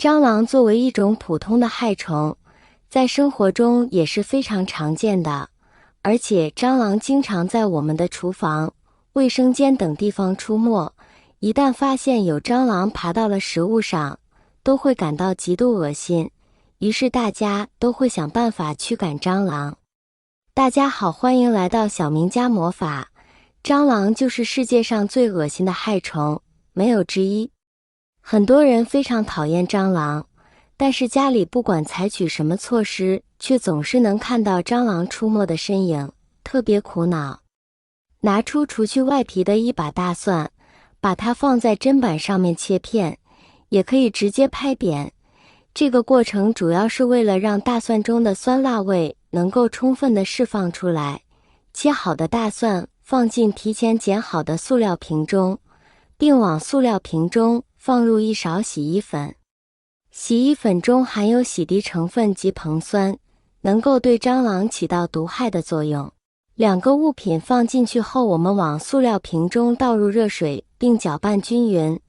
蟑螂作为一种普通的害虫，在生活中也是非常常见的，而且蟑螂经常在我们的厨房、卫生间等地方出没，一旦发现有蟑螂爬到了食物上，都会感到极度恶心，于是大家都会想办法驱赶蟑螂。大家好，欢迎来到小明家魔法。蟑螂就是世界上最恶心的害虫，没有之一。很多人非常讨厌蟑螂，但是家里不管采取什么措施，却总是能看到蟑螂出没的身影，特别苦恼。拿出除去外皮的一把大蒜，把它放在砧板上面切片，也可以直接拍扁。这个过程主要是为了让大蒜中的酸辣味能够充分的释放出来。切好的大蒜放进提前剪好的塑料瓶中，并往塑料瓶中放入一勺洗衣粉。洗衣粉中含有洗涤成分及硼酸，能够对蟑螂起到毒害的作用。两个物品放进去后，我们往塑料瓶中倒入热水，并搅拌均匀。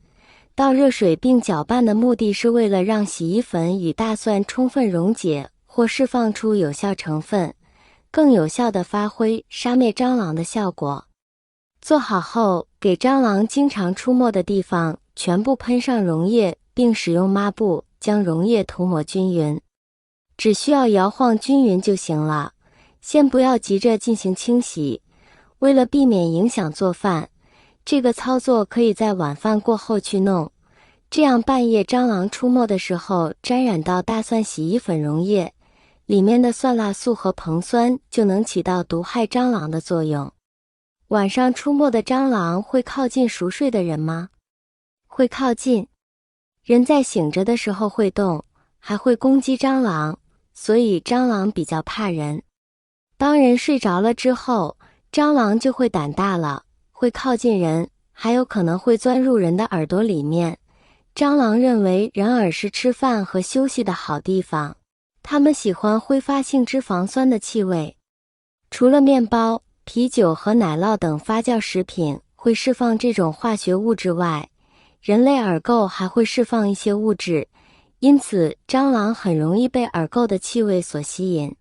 倒热水并搅拌的目的是为了让洗衣粉与大蒜充分溶解或释放出有效成分，更有效地发挥杀灭蟑螂的效果。做好后，给蟑螂经常出没的地方全部喷上溶液，并使用抹布将溶液涂抹均匀。只需要摇晃均匀就行了，先不要急着进行清洗。为了避免影响做饭，这个操作可以在晚饭过后去弄，这样半夜蟑螂出没的时候沾染到大蒜洗衣粉溶液，里面的蒜辣素和硼酸就能起到毒害蟑螂的作用。晚上出没的蟑螂会靠近熟睡的人吗？会靠近。人在醒着的时候会动，还会攻击蟑螂，所以蟑螂比较怕人。当人睡着了之后，蟑螂就会胆大了，会靠近人，还有可能会钻入人的耳朵里面。蟑螂认为人耳是吃饭和休息的好地方，它们喜欢挥发性脂肪酸的气味。除了面包、啤酒和奶酪等发酵食品会释放这种化学物质外，人类耳垢还会释放一些物质，因此蟑螂很容易被耳垢的气味所吸引。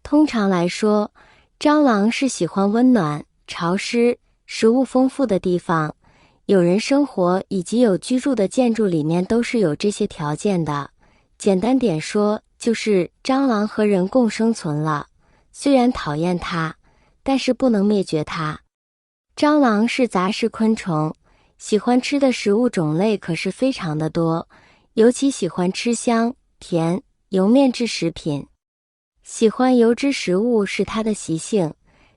通常来说，蟑螂是喜欢温暖、潮湿、食物丰富的地方，有人生活以及有居住的建筑里面都是有这些条件的。简单点说，就是蟑螂和人共生存了，虽然讨厌它，但是不能灭绝它。蟑螂是杂食昆虫，喜欢吃的食物种类可是非常的多，尤其喜欢吃香、甜、油面制食品。喜欢油脂食物是它的习性，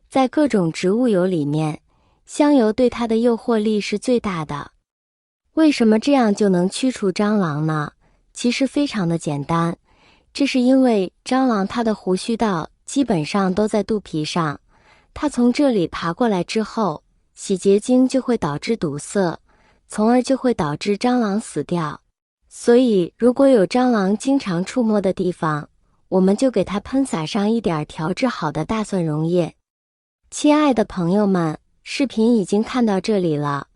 在各种植物油里面，香油对它的诱惑力是最大的。为什么这样就能驱除蟑螂呢？其实非常的简单，这是因为蟑螂它的胡须道基本上都在肚皮上，它从这里爬过来之后，洗洁精就会导致堵塞，从而就会导致蟑螂死掉。所以如果有蟑螂经常出没的地方，我们就给它喷洒上一点调制好的大蒜溶液。亲爱的朋友们，视频已经看到这里了，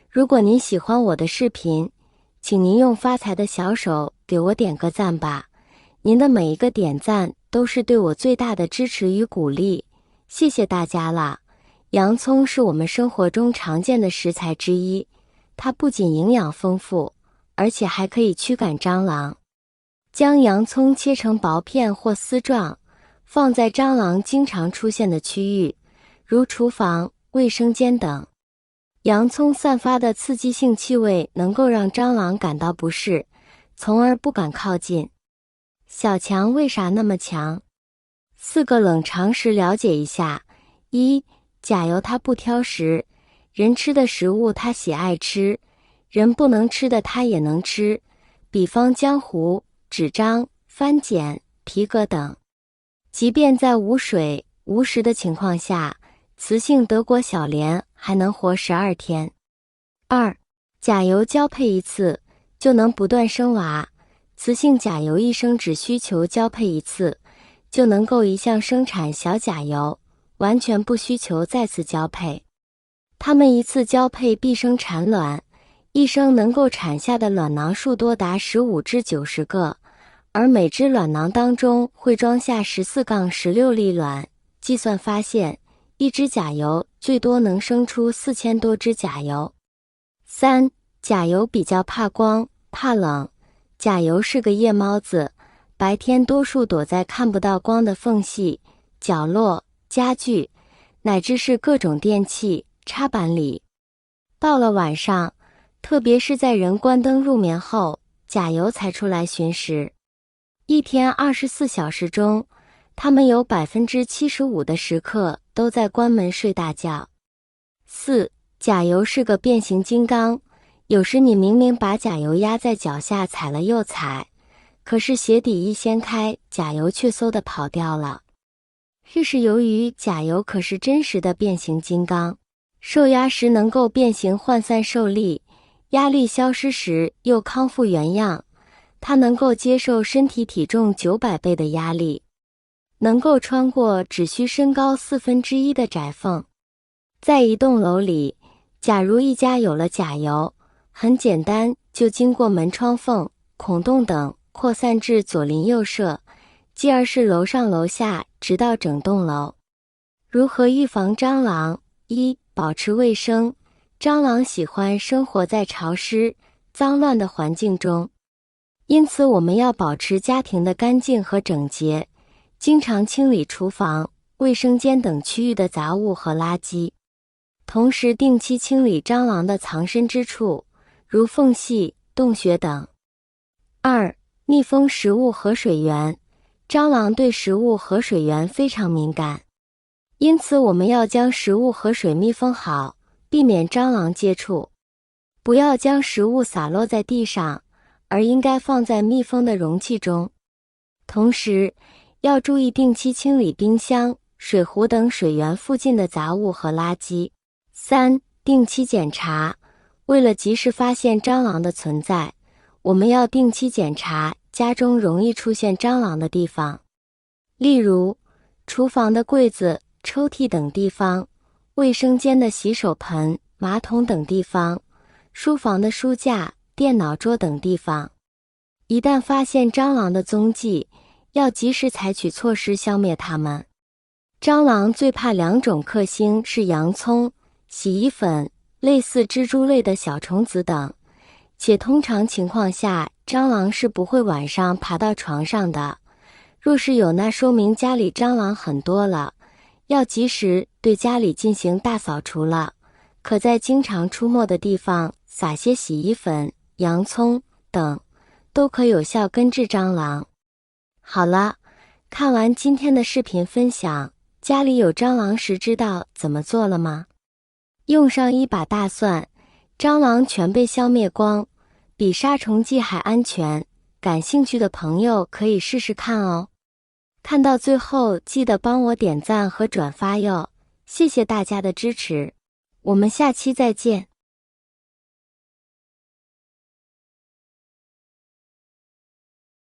如果您喜欢我的视频，请您用发财的小手给我点个赞吧，您的每一个点赞都是对我最大的支持与鼓励，谢谢大家啦。洋葱是我们生活中常见的食材之一，它不仅营养丰富，而且还可以驱赶蟑螂。将洋葱切成薄片或丝状，放在蟑螂经常出现的区域，如厨房、卫生间等。洋葱散发的刺激性气味能够让蟑螂感到不适，从而不敢靠近。小强为啥那么强？4个冷常识了解一下。1. 甲油它不挑食，人吃的食物它喜爱吃，人不能吃的它也能吃，比方浆糊、纸张、番碱、皮革等。即便在无水、无食的情况下，雌性德国小蠊还能活12天。2. 甲油交配一次就能不断生娃，雌性甲油一生只需求交配一次，就能够一项生产小甲油，完全不需求再次交配。它们一次交配必生产卵，一生能够产下的卵囊数多达15至90个，而每只卵囊当中会装下14-16粒卵。计算发现，一只甲蚘最多能生出4000多只甲蚘。3. 甲蚘比较怕光、怕冷。甲蚘是个夜猫子，白天多数躲在看不到光的缝隙、角落、家具，乃至是各种电器、插板里。到了晚上，特别是在人关灯入眠后，甲蚘才出来寻食。一天24小时中，它们有75%的时刻都在关门睡大觉。4. 甲蚘是个变形金刚，有时你明明把甲蚘压在脚下踩了又踩，可是鞋底一掀开，甲蚘却嗖地跑掉了。这是由于甲蚘可是真实的变形金刚，受压时能够变形涣散受力，压力消失时又康复原样。它能够接受身体体重900倍的压力，能够穿过只需身高1/4的窄缝。在一栋楼里，假如一家有了甲蚘，很简单，就经过门窗缝、孔洞等扩散至左邻右舍，继而是楼上楼下，直到整栋楼。如何预防蟑螂？1. 保持卫生。蟑螂喜欢生活在潮湿、脏乱的环境中，因此我们要保持家庭的干净和整洁，经常清理厨房、卫生间等区域的杂物和垃圾，同时定期清理蟑螂的藏身之处，如缝隙、洞穴等。2. 密封食物和水源。蟑螂对食物和水源非常敏感，因此我们要将食物和水密封好，避免蟑螂接触。不要将食物洒落在地上，而应该放在密封的容器中。同时，要注意定期清理冰箱、水壶等水源附近的杂物和垃圾。3. 定期检查。为了及时发现蟑螂的存在，我们要定期检查家中容易出现蟑螂的地方，例如厨房的柜子、抽屉等地方，卫生间的洗手盆、马桶等地方，书房的书架、电脑桌等地方。一旦发现蟑螂的踪迹，要及时采取措施消灭它们。蟑螂最怕2种克星是洋葱、洗衣粉、类似蜘蛛类的小虫子等，且通常情况下，蟑螂是不会晚上爬到床上的。若是有，那说明家里蟑螂很多了，要及时对家里进行大扫除了。可在经常出没的地方撒些洗衣粉、洋葱等，都可有效根治蟑螂。好了，看完今天的视频分享，家里有蟑螂时知道怎么做了吗？用上1把大蒜，蟑螂全被消灭光，比杀虫剂还安全。感兴趣的朋友可以试试看哦。看到最后记得帮我点赞和转发哟，谢谢大家的支持。我们下期再见。